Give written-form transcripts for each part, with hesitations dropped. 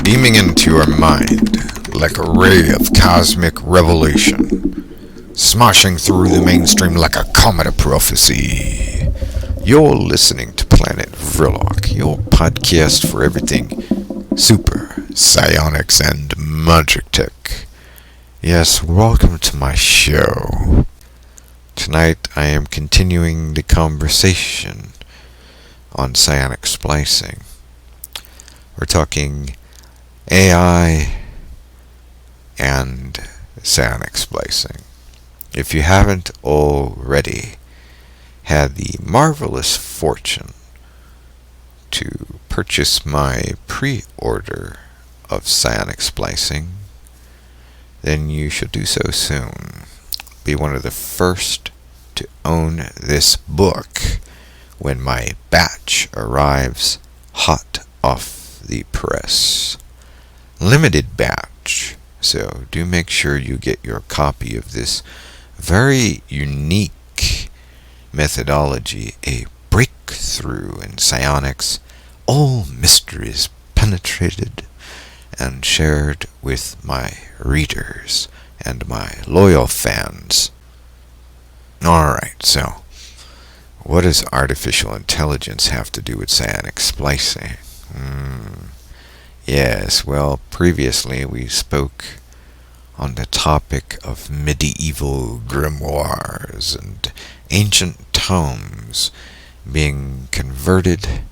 beaming into your mind like a ray of cosmic revelation, smashing through the mainstream like a comet of prophecy. You're listening to Planet Vrilock, your podcast for everything super, psionics, and Magick tech. Yes, welcome to my show. Tonight I am continuing the conversation on psionic splicing. We're talking AI and psionic splicing. If you haven't already had the marvelous fortune to purchase my pre-order of psionic splicing, then you should do so soon. Be one of the first to own this book when my batch arrives hot off the press. Limited batch, so do make sure you get your copy of this very unique methodology, a breakthrough in psionics, all mysteries penetrated and shared with my readers and my loyal fans. Alright, so what does artificial intelligence have to do with psionic splicing? Yes, well, previously we spoke on the topic of medieval grimoires and ancient tomes being converted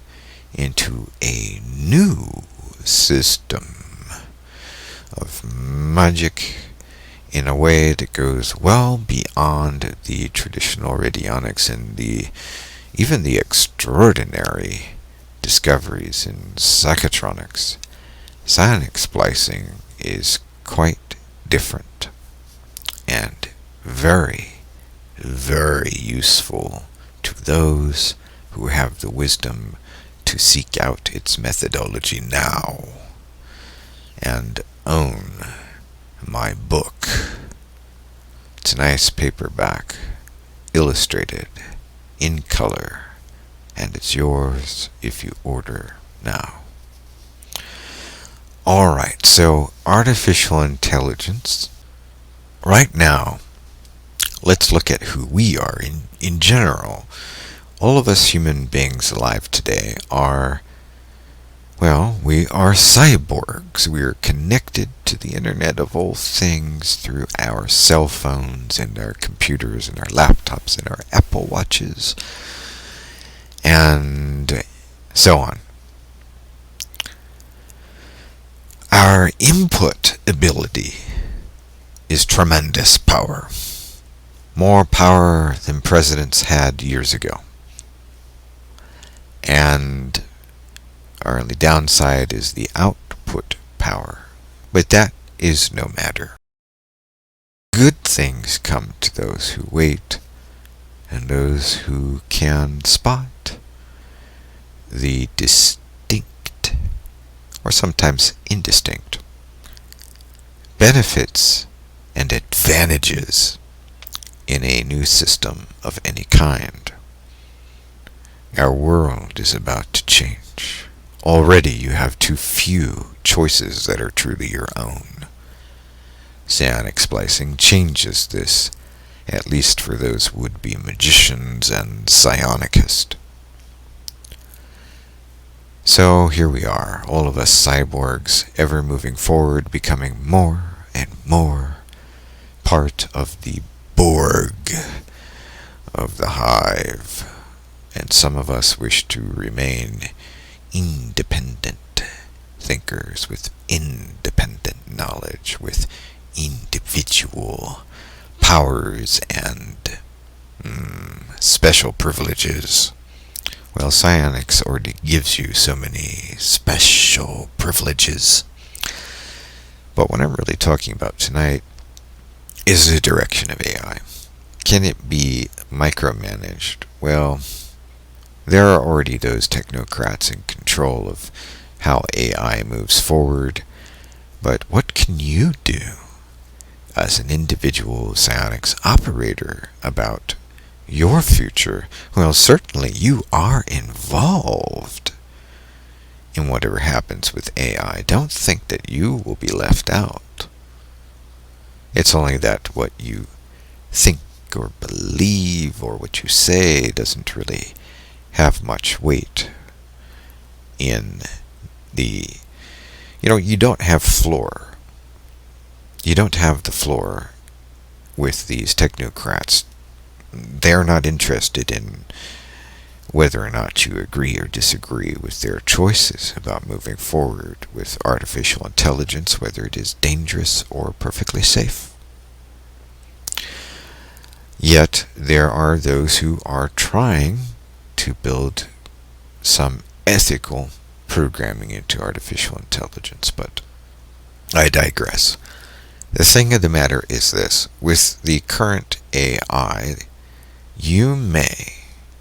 into a new system of Magick in a way that goes well beyond the traditional radionics and even the extraordinary discoveries in psychotronics. Psionic splicing is quite different and very, very useful to those who have the wisdom to seek out its methodology now and own my book. It's a nice paperback, illustrated, in color, and it's yours if you order now. Alright, so artificial intelligence. Right now, let's look at who we are in general. All of us human beings alive today are, well, we are cyborgs. We are connected to the Internet of all things through our cell phones and our computers and our laptops and our Apple Watches and so on. Our input ability is tremendous power. More power than presidents had years ago. And our only downside is the output power. But that is no matter. Good things come to those who wait and those who can spot the distinct, or sometimes indistinct, benefits and advantages in a new system of any kind. Our world is about to change. Already you have too few choices that are truly your own. Psionic splicing changes this, at least for those would-be magicians and psionicists. So here we are, all of us cyborgs, ever moving forward, becoming more and more part of the Borg of the hive. And some of us wish to remain independent thinkers with independent knowledge, with individual powers and special privileges. Well, psionics already gives you so many special privileges. But what I'm really talking about tonight is the direction of AI. Can it be micromanaged? Well, there are already those technocrats in control of how AI moves forward, but what can you do as an individual psionics operator about your future? Well, certainly you are involved in whatever happens with AI, don't think that you will be left out. It's only that what you think or believe or what you say doesn't really have much weight in the... you don't have floor. You don't have the floor with these technocrats. They're not interested in whether or not you agree or disagree with their choices about moving forward with artificial intelligence, whether it is dangerous or perfectly safe. Yet there are those who are trying to build some ethical programming into artificial intelligence, but I digress. The thing of the matter is this: with the current AI, you may,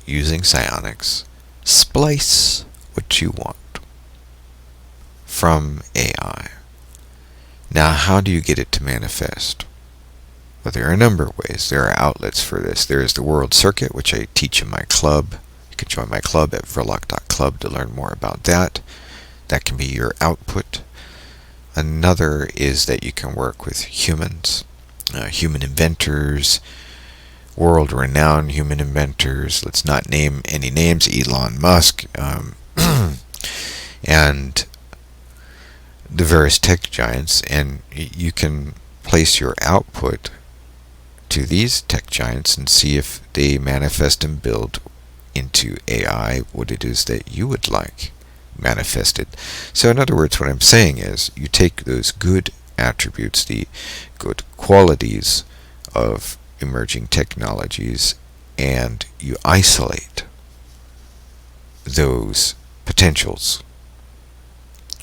using psionics, splice what you want from AI. Now, how do you get it to manifest? Well, there are a number of ways. There are outlets for this. There is the world circuit, which I teach in my club. You can join my club at vrilock.club to learn more about that. That can be your output. Another is that you can work with humans, human inventors, world-renowned human inventors. Let's not name any names. Elon Musk, and the various tech giants. And you can place your output to these tech giants and see if they manifest and build into AI what it is that you would like manifested. So in other words, what I'm saying is, you take those good attributes, the good qualities of emerging technologies, and you isolate those potentials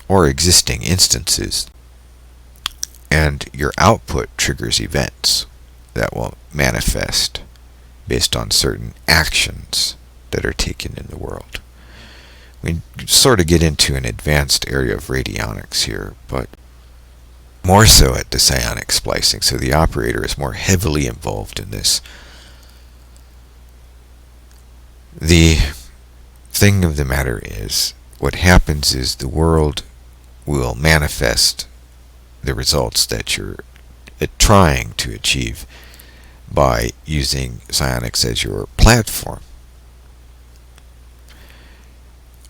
or existing instances, and your output triggers events that will manifest based on certain actions that are taken in the world. We sort of get into an advanced area of radionics here, but more so at the psionic splicing, so the operator is more heavily involved in this. The thing of the matter is, what happens is the world will manifest the results that you're trying to achieve by using psionics as your platform.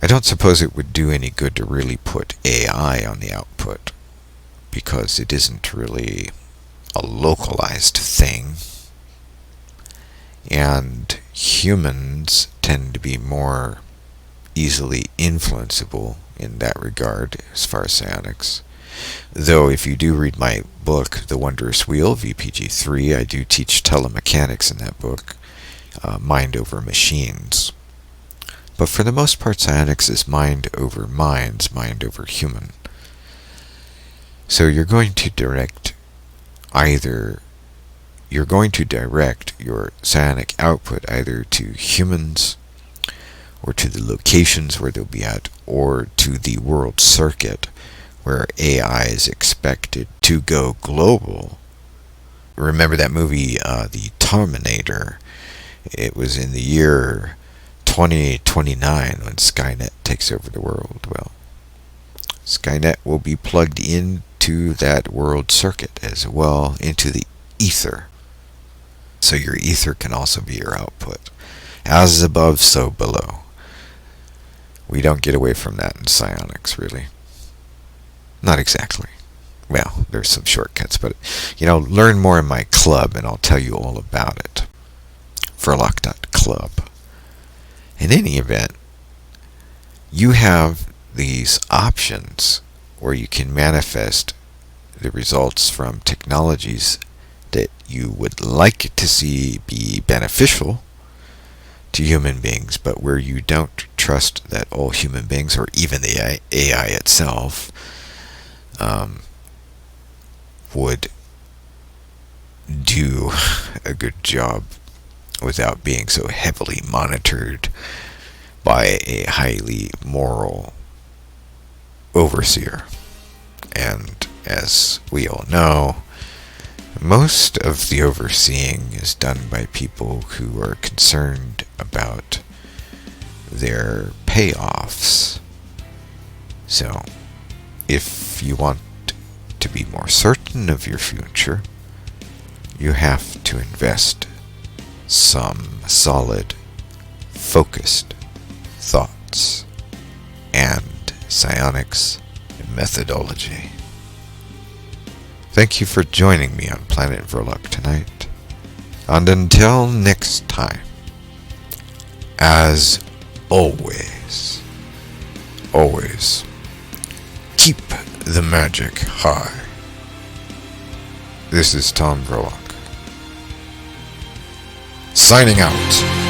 I don't suppose it would do any good to really put AI on the output, because it isn't really a localized thing, and humans tend to be more easily influenceable in that regard as far as psionics. Though if you do read my book, The Wondrous Wheel, VPG3, I do teach telemechanics in that book, mind over machines. But for the most part, psionics is mind over minds, mind over human. So you're going to direct your psionic output either to humans, or to the locations where they'll be at, or to the world circuit where AI is expected to go global. Remember that movie, The Terminator? It was in the year 2029 when Skynet takes over the world. Well, Skynet will be plugged into that world circuit as well, into the ether. So your ether can also be your output. As above, so below. We don't get away from that in psionics, really. Not exactly. Well, there's some shortcuts, but, learn more in my club and I'll tell you all about it. Vrilock.club. In any event, you have these options where you can manifest the results from technologies that you would like to see be beneficial to human beings, but where you don't trust that all human beings, or even the AI itself, would do a good job without being so heavily monitored by a highly moral overseer. And as we all know, most of the overseeing is done by people who are concerned about their payoffs. So, if you want to be more certain of your future, you have to invest some solid, focused thoughts and psionics methodology. Thank you for joining me on Planet Vrilock tonight. And until next time, as always, keep the magic high. This is Tom Vrilock, signing out.